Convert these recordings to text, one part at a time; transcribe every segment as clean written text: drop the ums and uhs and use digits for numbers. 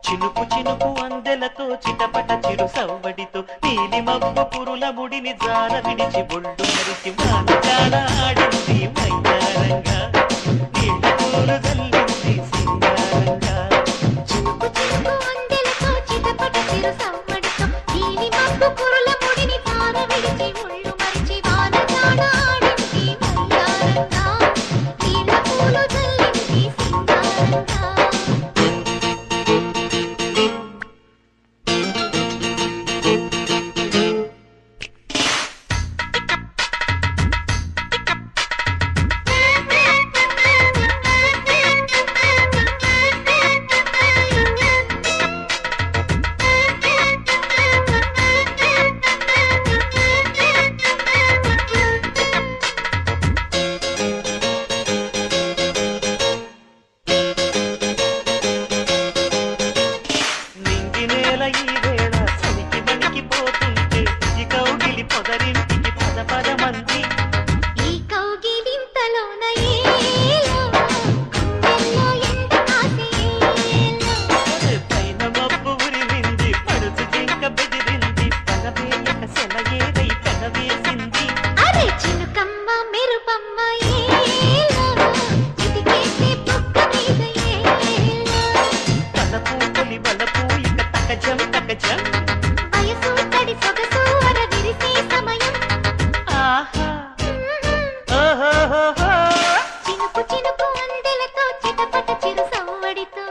చినుకు చినుకు అందెలతో చిటపట చిరు సవ్వడితో నీలి మబ్బు పురుల ముడిని జార విడిచి బొళ్ళు మరిచి వానకాడ ఆడింది మైదారంగా నీళ్ళ పూలు జల్లింది సింగారంగా చినుకు చినుకు అందెలతో చిటపట చిరు సవ్వడితో నీలి మబ్బు పురుల ముడిని జార విడిచి బొళ్ళు మరిచి వానకాడ ఆడింది మైదారంగా నీళ్ళ పూలు జల్లింది సింగారంగా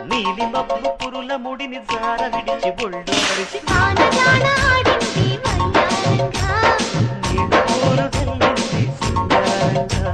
నీలి మబ్బు పురుల ముడిని జార విడిచి బొళ్ళు మరిచి వానకాడ ఆడింది మైదారంగా నీళ్ళ పూలు జల్లింది సింగారంగా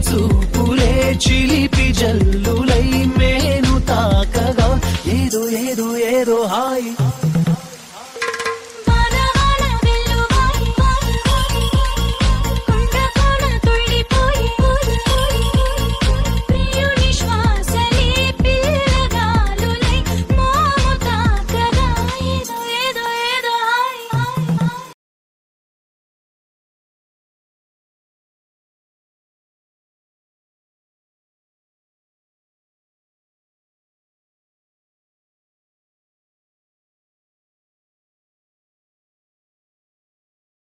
చూపులే చిలిపి జల్లులై మేను తాకగా ఏదో ఏదో ఏదో హాయి